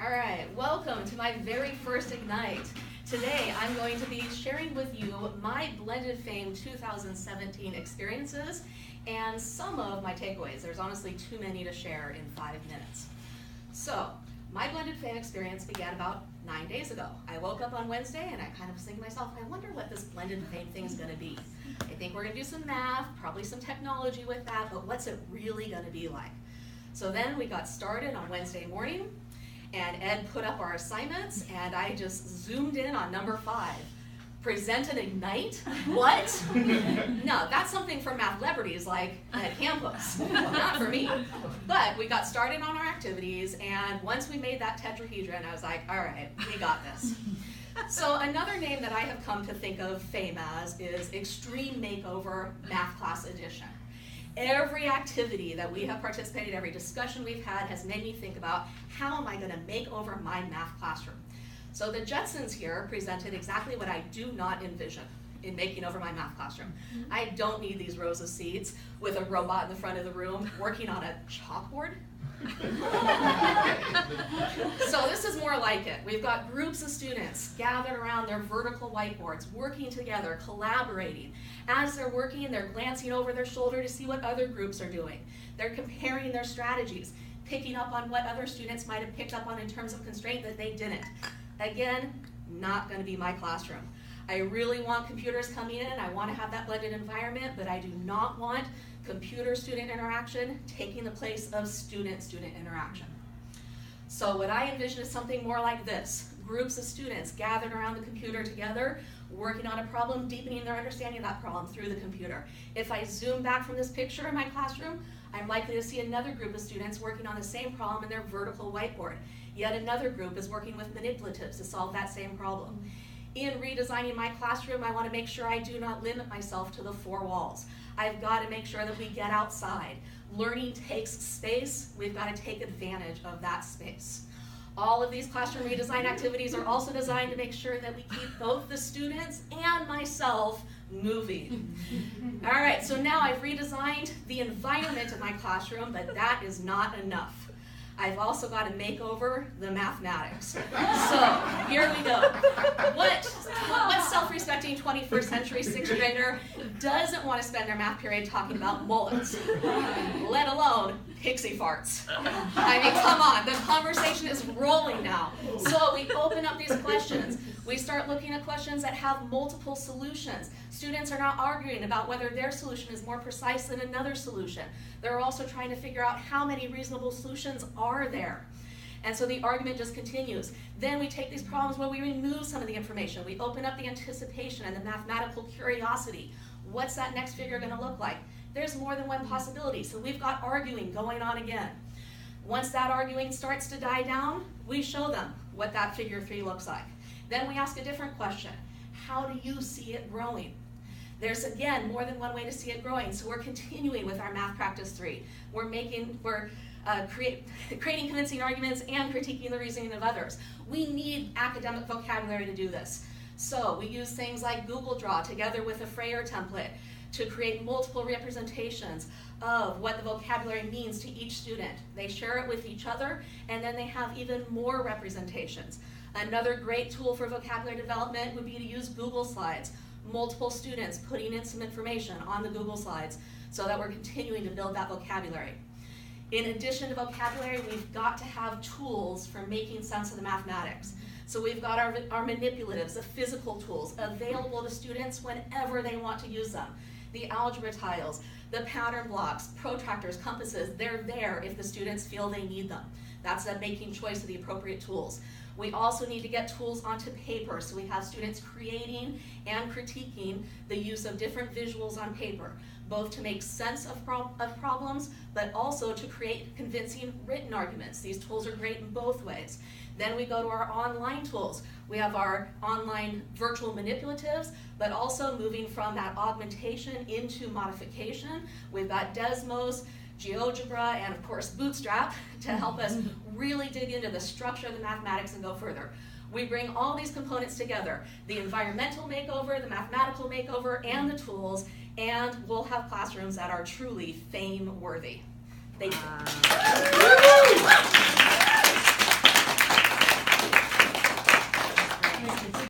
All right, welcome to my very first Ignite. Today I'm going to be sharing with you my Blended Fame 2017 experiences and some of my takeaways. There's honestly too many to share in 5 minutes. So, my Blended Fame experience began about 9 days ago. I woke up on Wednesday and I kind of was thinking to myself, I wonder what this Blended Fame thing is going to be. I think we're going to do some math, probably some technology with that, but what's it really going to be like? So then we got started on Wednesday morning, and Ed put up our assignments, and I just zoomed in on number 5. Present an Ignite? What? No, that's something for math celebrities like at campus, not for me. But we got started on our activities, and once we made that tetrahedron, I was like, all right, we got this. So another name that I have come to think of FAME as is Extreme Makeover Math Class Edition. Every activity that we have participated, every discussion we've had has made me think about how am I going to make over my math classroom. So the Jetsons here presented exactly what I do not envision in making over my math classroom. I don't need these rows of seats with a robot in the front of the room working on a chalkboard. So this is more like it. We've got groups of students gathered around their vertical whiteboards, working together, collaborating. As they're working, they're glancing over their shoulder to see what other groups are doing. They're comparing their strategies, picking up on what other students might have picked up on in terms of constraint that they didn't. Again, not going to be my classroom. I really want computers coming in. I want to have that blended environment, but I do not want computer-student interaction taking the place of student-student interaction. So what I envision is something more like this. Groups of students gathered around the computer together, working on a problem, deepening their understanding of that problem through the computer. If I zoom back from this picture in my classroom, I'm likely to see another group of students working on the same problem in their vertical whiteboard. Yet another group is working with manipulatives to solve that same problem. In redesigning my classroom, I want to make sure I do not limit myself to the 4 walls. I've got to make sure that we get outside. Learning takes space. We've got to take advantage of that space. All of these classroom redesign activities are also designed to make sure that we keep both the students and myself moving. All right, so now I've redesigned the environment of my classroom, but that is not enough. I've also got to make over the mathematics. So here we go. What self-respecting 21st century 6th grader doesn't want to spend their math period talking about mullets, let alone pixie farts? I mean, come on, the conversation is rolling now. So we open up these questions. We start looking at questions that have multiple solutions. Students are not arguing about whether their solution is more precise than another solution. They're also trying to figure out how many reasonable solutions are there. And so the argument just continues. Then we take these problems where we remove some of the information. We open up the anticipation and the mathematical curiosity. What's that next figure going to look like? There's more than one possibility, so we've got arguing going on again. Once that arguing starts to die down, we show them what that figure 3 looks like. Then we ask a different question. How do you see it growing? There's, again, more than one way to see it growing, so we're continuing with our Math Practice 3. We're creating convincing arguments and critiquing the reasoning of others. We need academic vocabulary to do this. So we use things like Google Draw together with a Frayer template to create multiple representations of what the vocabulary means to each student. They share it with each other, and then they have even more representations. Another great tool for vocabulary development would be to use Google Slides. Multiple students putting in some information on the Google Slides so that we're continuing to build that vocabulary. In addition to vocabulary, we've got to have tools for making sense of the mathematics. So we've got our manipulatives, the physical tools, available to students whenever they want to use them. The algebra tiles, the pattern blocks, protractors, compasses, they're there if the students feel they need them. That's the making choice of the appropriate tools. We also need to get tools onto paper, so we have students creating and critiquing the use of different visuals on paper, both to make sense of problems, but also to create convincing written arguments. These tools are great in both ways. Then we go to our online tools. We have our online virtual manipulatives, but also moving from that augmentation into modification. We've got Desmos, GeoGebra, and of course Bootstrap to help us really dig into the structure of the mathematics and go further. We bring all these components together, the environmental makeover, the mathematical makeover, and the tools, and we'll have classrooms that are truly fame-worthy. Thank you. Commissioner